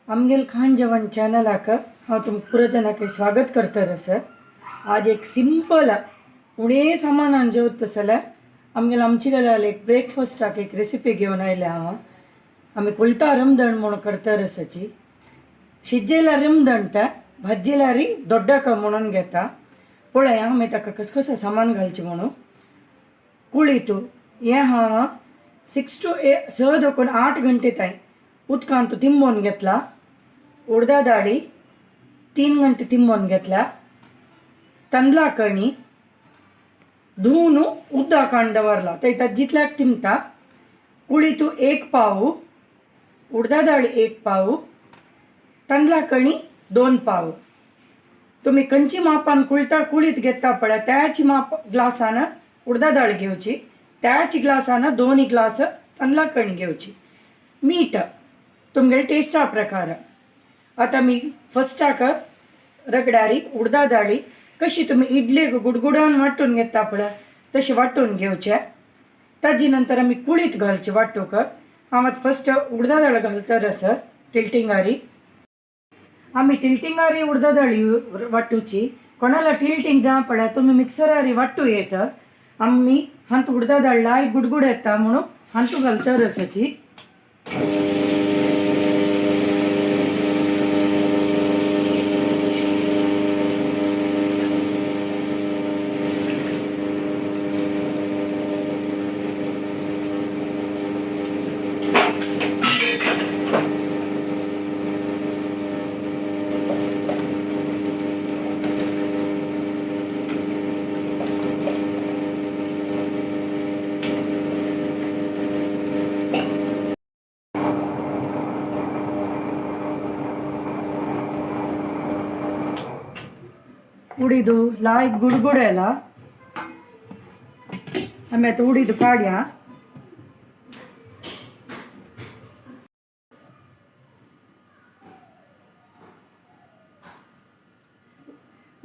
आमगेल खान जेवण चॅनलाक हांव तुमकां पुरो जनांक स्वागत करता सर. आज एक सिंपल उणे सामानान जेवता जाल्यार आमगेल आमची गेल्यार एक ब्रेकफास्टाक एक रेसिपी घेवन आयले हांव. आमी कुळता रमदण म्हणून करता रसाची. शिजयला रमदण भाजयल्यार दोड्डक म्हणून घेता. पळय आमी ताका कसं सामान घालचें म्हणून. कुळीत हें हांव 6 to 8 घंटे ताईं उदकांत तिंबोवन घेतला. उडदा दाळी 3 घंटे तिंबोवन घेतल्या. तांदळा कणी धुवन उदकांत दवरला. थंय जितल्याक तिंबता. कुळीत 1 पाव, उडदा दाळी 1 पाव, तांदळा कणी 2 पाव. तुम्ही खंयची मापान कुळीत घेता पळय त्याची माप ग्लासान उडदा दाळ घेवची. त्याच ग्लासान 2 ग्लास तांदळा कणी घेवची. मीठ तुमगे टेस्टा प्रकार. आता मी फस्टाक रगडारी उडदा दाळी कशी तुम्ही इडलीक गुडगुडान वाटून घेता पळय तशी वाटून घेवचे. ताजी नंतर आमी कुळीत घालची वाटूक. हांव फस्ट उडदा दाळ घालता रस टिल्टिंगारी. आमी टिल्टिंगारी उडदा दाळी वाटूची. कोणाला टिल्टिंग जाय पळय तुम्ही मिक्सरारी वाटू येत. आमी हांत उडदा दाळ लाय गुडगुड येता म्हणून हांतू घालता रसाची. उडीद लायक गुडगुडेला आमी आतां उडीद काडया.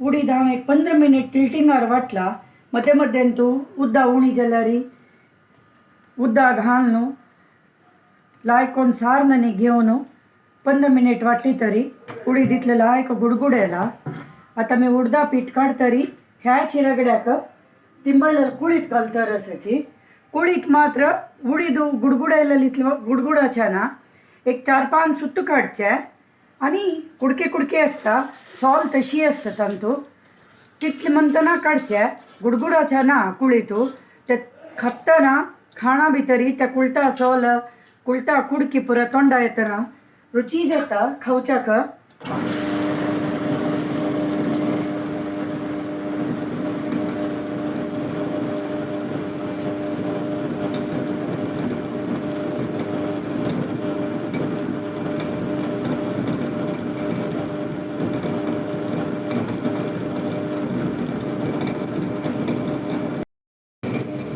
उडीद हांव एक 15 मिनिट टिल्टिंगार वाटला. मध्य मध्यान तूं उद्दा उणी जाल्यार उद्दा घालून लायक कोण सार न्ही घेवन 15 मिनिट वाटली तरी उडीद इतलें लायक गुडगुडेला. आता मी उडदा पीठ काढतरी ह्याच रगड्याक तिंबयलेलं कुळीत घालता रसाची. कुळीत मात्र उडीद गुडगुडायलेलं इतलं गुडगुडाच्या ना. एक 4-5 सुत्त काढचे आणि कुडके असता सॉल तशी असता तांतू तितले म्हणतना काढचे. गुडगुडाच्या ना कुळीतू ते खातना खाणा भितरी त्या कुळता सॉल कुळता कुडकी पुरा तोंडा येतना रुची जाता खावच्याक.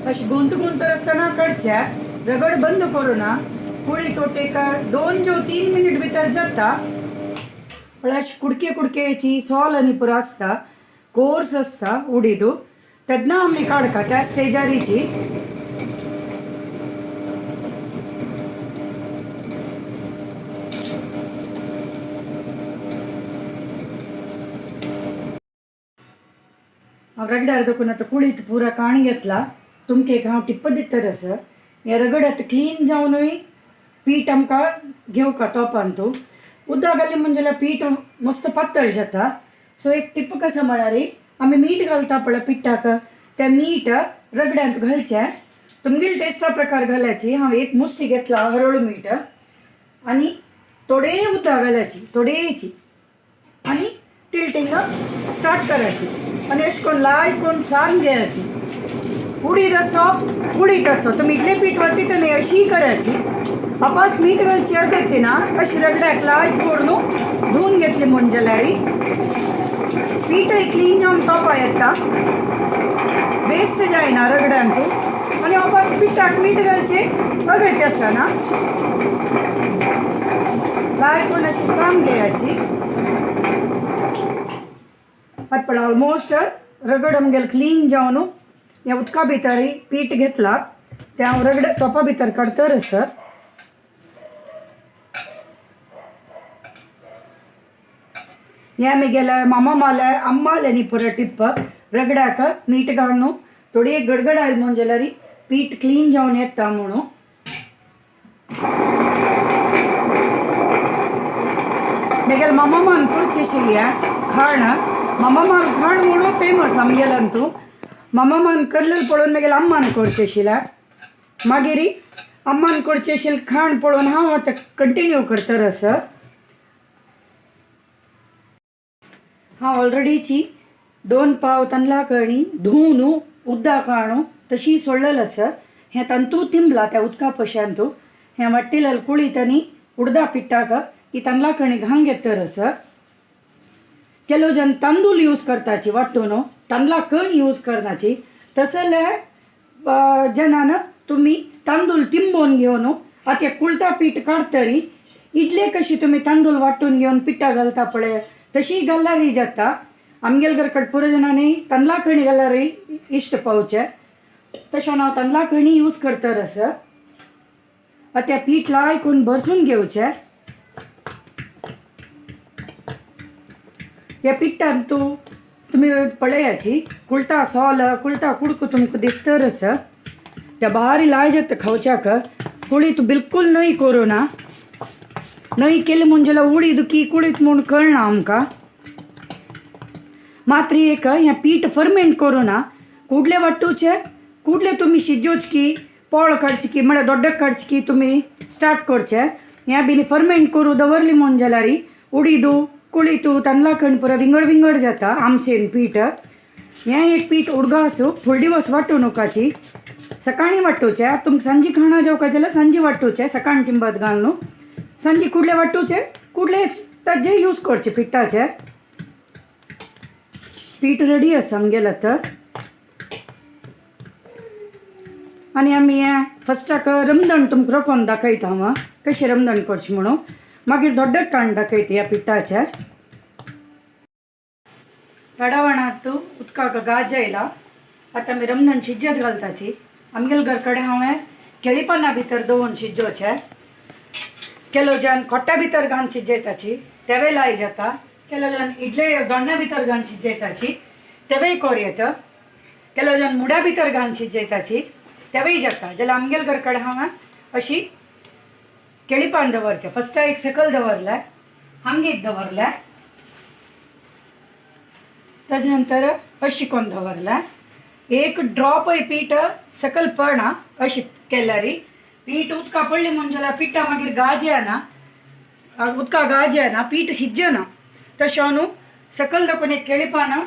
अशी गुंतर असताना काढच्या. रगड बंद करून कुळी तो टेका 2-3 मिनिट भितर जाता. अशी कुडकेची सॉल आणि पुरा असता कोर्स असता उडीद तेन्ना आमी काडका त्या स्टेजारीची. रगड्यार दखून आता कुळीत पुरा काण घेतला. तुमके एक हांव टिप्प दिता रस. हे रगड आतां क्लीन जावनूय पीठ आमकां घेवका तोपान तूं. उदक घालें म्हणजे पीठ मस्त पातळ जाता. सो एक टिप्प कसं म्हळ्यार आमी मीठ घालता पळय पिठाक तें मीठ रगड्यांत घालचें. तुमगेल टेस्टा प्रकार घालायची. हांव एक मुष्टी घेतला हरळ मीठ आणि थोडे उदक घालायची थोडेची आणि टिल्टिंग स्टार्ट करायची. आणि अशें करून लायक करून सांग घ्यायची. उडीद असो तुम्ही इडली पीठ वाटते नाही अशी करायची. आपास मीठ घालची येते ना अशी रगड्याक लायक करून धुवून घेतली म्हणजे पीठ क्लीन जावन तोपा येता. वेस्ट जायना रगड्यान तूं. आणि आपास पिठाक मीठ घालचे अगत्य आसता ना. लायक करून अशी सांग घेयाची. आता पण ऑलमोस्ट रगड आमगेल क्लीन जावन ह्या उदका भितर पीठ घेतला ते हांव रगड तोपा भितर काडटा रस. हें आमगेले मामा माले अम्मालेनी पुरो टिप रगडाक मीठ घालून थोडी गडगड आयली म्हणून जाल्यार पीठ क्लीन जावन येता म्हणून मेगेल मामा मान कुडचेशिल्ली खाण मामा मान खाण म्हणून फेमस आमगेलंतू मामा मान करलेल पळोवन मेगेल अम्मान करचेशिल्ल्या मागीर अम्मान करचेशिल्ल खाण पळोवन हांव आतां कंटिन्यू करता आसा हांव ऑलरेडीची 2 पाव तांदळा कणी धुवन उदक काडून तशी सोडलेली आसा हें तांतू तिंबला त्या उदका पशांतू हें वाट्टिलेलें कुळीत आनी उडदा पिट्टाक ती तांदळा कणी घालून घेतर आसा ಕೆಲವು ಜನ ತಂದೂಲ್ ಯೂಸ್ करताची वाटून तांदळा कण यूज करनाची तसले जनान तुम्ही तांदूळ तिंबोवन घेवन आता कुळता पीठ काडतरी इडले कशी तुम्ही तांदूळ वाटून घेवन पिठा घालता पळय तशी घाल्यारय जाता आमगेल घर कड पुरो जनांनी तांदळा कणी घाल्यारय इश्ट पावचे तशें हांव तांदळा कणी यूज करतर आसा आता पीठ लायकून भरसून घेवचें या पिठान तुम्ही पळयाची कुळता सोल कुळता कुडको तुमकां दिसतर आसा त्या भारी लायजात खावच्याक कुळीत बिलकुल न्हय करूं ना न्हय केली म्हणजे उडीद की कुळीत म्हूण कळना आमकां मात्र एक हें पीठ फर्मेंट करूं ना कुडले वाटूचे कुडले तुमी शिजोवची पोळ काडची की म्हळ्यार दोड्डक काडची की तुमी स्टार्ट करचे हें बी फर्मेंट करूं दवरली म्हूण जाल्यार उडीदू कुळीतू तांदळा कण पुरो विंगड विंगड जाता आमसेन पीठ हें एक पीठ उडगा आसूं फूल दिवस वांटून उकाची सकाळीं वांटूचें तुमकां सांजी खाणा जेवपाक जाल्यार सांजी वांटूचें सकाळ टिंबत घालून सांजी कुडले वांटूचे कुडले ताजे यूज करचे पिठाचे पीठ रेडी आसा आमगेलें आतां आनी आमी हें फस्टाक रमदण तुमकां रोखोन दाखयता हांव कशें रमदण करचें म्हणून मागीर दोड्डक काडून दाखयता ह्या पिठाचे पेडवणात उदकाक गाज आयला आतां आमी रमदण शिजत घालताची आमगेले घर कडेन हांवें केळीपानां भितर दवरून शिजोवचें केलो जाण खोट्या भितर घालून शिजयताची तेवेय लाय जाता केलो जाण इडले दोण्या भितर घालून शिजयताची तेवेय कोर येता केलो जाण मुड्या भितर घालून शिजयताची तेवेय जाता जाल्यार आमगेले घर कडेन हांवें अशी केळीपान दवरचें फस्ट एक सकयल दवरलें हांगेक दवरलें ताजे नंतर अशी कोन्न दवरलें एक ड्रॉपय पीठ सकयल पडना अशी केल्यार पीठ उदका पडली म्हणजे जाल्यार पिठा मागीर गाज येना उदका गाज येना पीठ शिजना तशें न्हू सकयल दाखोवन एक केळीपान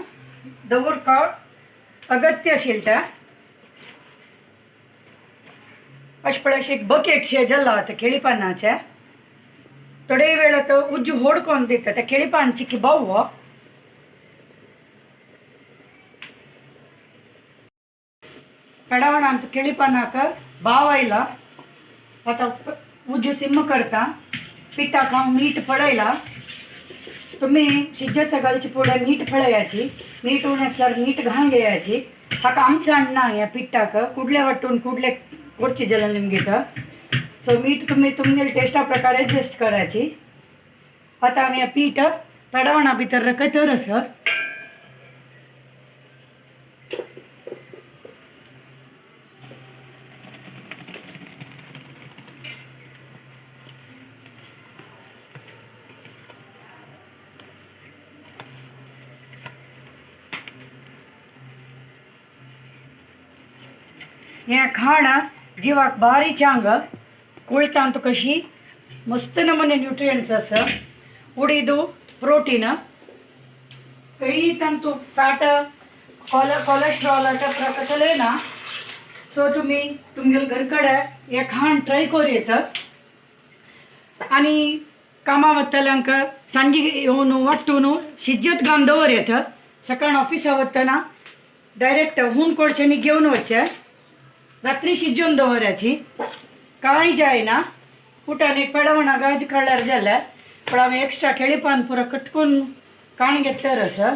दवरपाक अगत्य आशिल्लें तें अशें पळय अशें एक बकेट शे जाल्लो आतां केळीपानाचें थोडे वेळ तो उज्ज होडकोन दिता त्या केळीपान चिकी बावो पेडवणांत केळीपानाक भाव आयला आतां उज्ज सिम करता पिठाक हांव मीठ पळयला तुमी शिजोवचें घालचे फुडें मीठ पळयाची मीठ उणें आसल्यार मीठ घालून घेयाची ताका आमचाण ना ह्या पिठाक कुडले वाटून कुडले करची जाल्यार निमगेता सो मीठ तुमी तुमगे टेस्टा प्रकार एडजस्ट कराची आतां आमी हें पीठ पेडवणा भितर रकयतर आसा हें खाण जिवाक भारी चांग कुळतांत कशी मस्त नमुने न्यूट्रियंट्स आसा उडीद प्रोटीन कई तंतु फॅट कोलेस्ट्रॉल कसले ना सो तुमी तुमगेले घर कडेन हें खाण ट्राय करूं येता आनी कामां वतल्यांक सांजी येवन वाट्टून शिजत घालून दवर येता सकाळ ऑफिसा वतना डायरेक्ट हून कोडचेनी घेवन वचचें रात्री शिजोवन दवराची कांय जायना उठान एक पेडवणा गाज काडल्यार जाल्यार पण हांवें एक्स्ट्रा केळीपान पुरो कटकून काण घेतल्यार आसा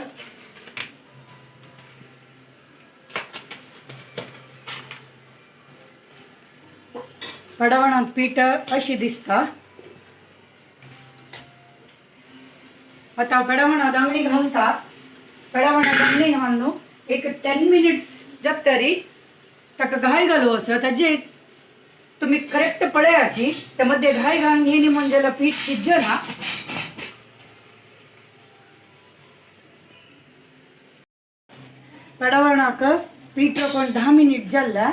पेडवणांत पीठ अशी दिसता आता पेडवण दांगडी घालता पेडवण दांगडी घालून एक 10 मिनिट्स जत तरी ताका घाय घालू असं ताजे तुम्ही करेक्ट पळयाची त्या मध्ये घाय घालून येणी म्हणजे पीठ शिजना पेडवणाक पीठ रोखून 10 मिनिट जाल्ला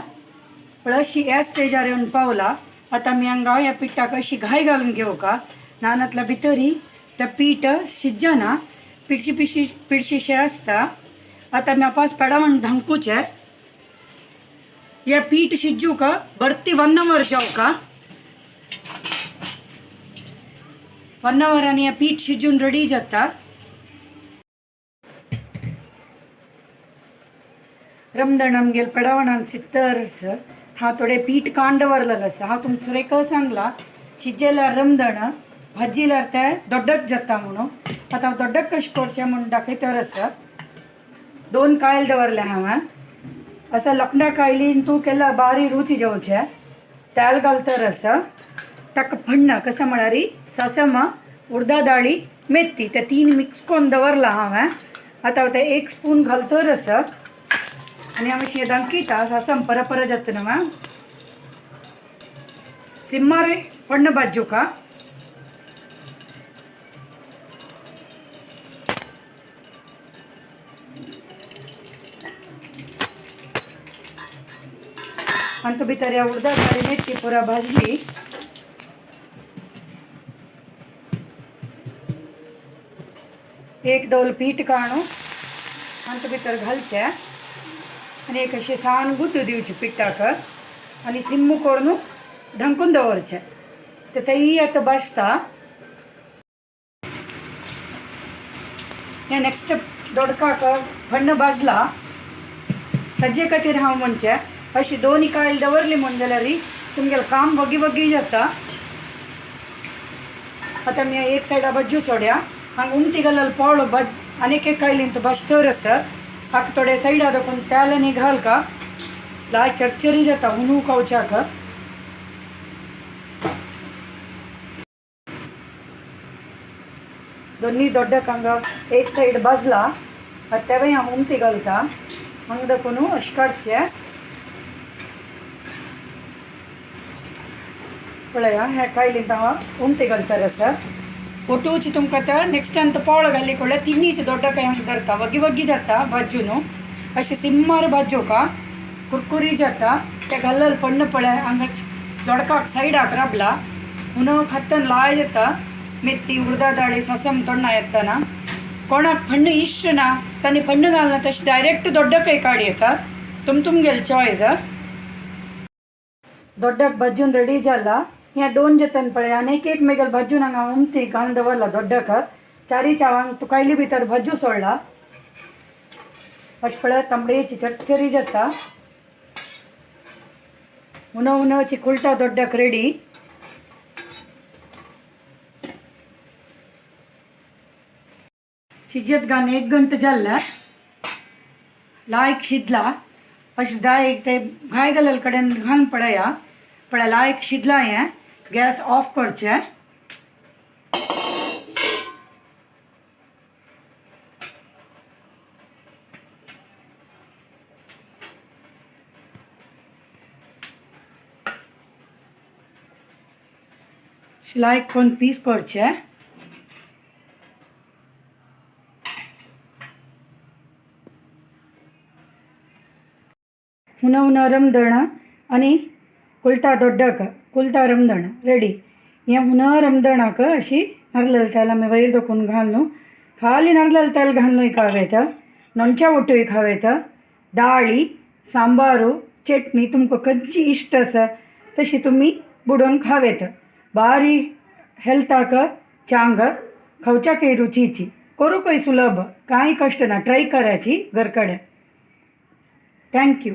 पण अशी ह्या स्टेजार येऊन पावला आता मी हांगा ह्या पिठाक अशी घाय घालून घेऊ का नानातल्या भितरी त्या पीठ शिजना पिडशीशे आसता आता मी वापस पेडवण धांकूचे या पीठ शिजू का बर्ती 1 hour जाऊ का 1 hour आणि या पीठ शिजून रेडी जाता रमदण आमगेल पेडवणान चित्तरस हा थोडे पीठ कांडवरलेलं आसा हा तुमचो रेख सांगला शिजेल्यार रमदण भाजील्यार ते दोड्डक जाता म्हणून आता हांव दोड्डक कशें करचें म्हणून दाखयतर आसा 2 कायल दवरले हांवें असं लकंडा कायलीन तूं केला बारी रुची जेवचे तेल घालतर आसा ताका फण्ण कशें म्हळ्यार ससम उडदा दाळी मेथी ते 3 मिक्स करून दवरला हांवें आतां ते 1 स्पून घालतर आसा आणि हांव अशी दांकिता ससम परपर जाता न्हू सिम्मार फण्ण भाजू का अंत भितर या उडदा दाळी मेथी पुरा भाजली एक दौल पीठ काढू अंत भितर घालचे आणि एक अशी सान गुड्ड दिवची पिठाक आणि सिम्मू करून ढंकून दवरचे ते तेही आता भाजता हे नेक्स्ट दोडकाक फण्ण भाजला ताजे खातीर हांव म्हणचे अशी 2 कायल दवरली म्हण जाल्यार तुमगेलें काम वगी जाता आता मी एक सायडा भाजू सोड्या हांगा उमती घालल पावळो आनीक एक कायलीन तो भाजतर आसा हाका थोडे सायडा दाखोवन तेल आनी घाल का लाय चरचरी जाता हुनू खावच्याक दोन्ही दोड्डक हांगा एक सायड भाजला तेव्हा हांव उमती घालता हांगा दाखोवन अशें काडचें पळया ह्या कायलीन हांव उमती घालतर आसा ओटूची तुमकां आतां नेक्स्ट टायम तो पावळो घाली कडल्यार तिनीच दोड्डक हांगा धरता वगी जाता भाजून अशें सिम्मार भाजू का कुरकुरी जाता ते घालल पडना पळय हांगा दोडकाक सायडाक राबला हुन खातन लाय जाता मेथी उडदा दाळी ससम तोडना येतना कोणाक फण्ण इश्ट ना तांणी फण्ण घालना तशें डायरेक्ट दोड्डकय काडी येता तुमगेल चॉयस दोड्डक भाजून रेडी जाला ह्या 2 जतन पळय आनी एक मेगल भाजून हांगा उमती घालून दवरला दोड्डक चारी चावांक तू कायली भितर भाजू सोडला अशें पळय तांबडयेची चरचरी जाता उनची कुलटा दोड्डक रेडी शिजत घालून 1 घंटो जाल्ला लायक शिजला अशें एक ते घाय घालल कडेन घालून पळय लायक शिजला हें गॅस ऑफ करचें लायक करून पीस करचें हुन रमदण आनी कुलटा दोड्डक कुलटा रमदण रेडी हे हुन रमदणाक अशी नारळाल तेल आमी वयर दोखून घालून खाली नारळाल तेल घालून खावेत नೊಂಚ ಒಟ್ಟು खावेत दाळी सांबारू चटणी तुमकां खंयची इश्ट आसा तशी तुमी बुडोवन खावेत बारी हेल्थाक चांग खावच्याकय रुचीची करूकय सुलभ कांय कष्ट ना ट्राय कराची घरकडेन थँक्यू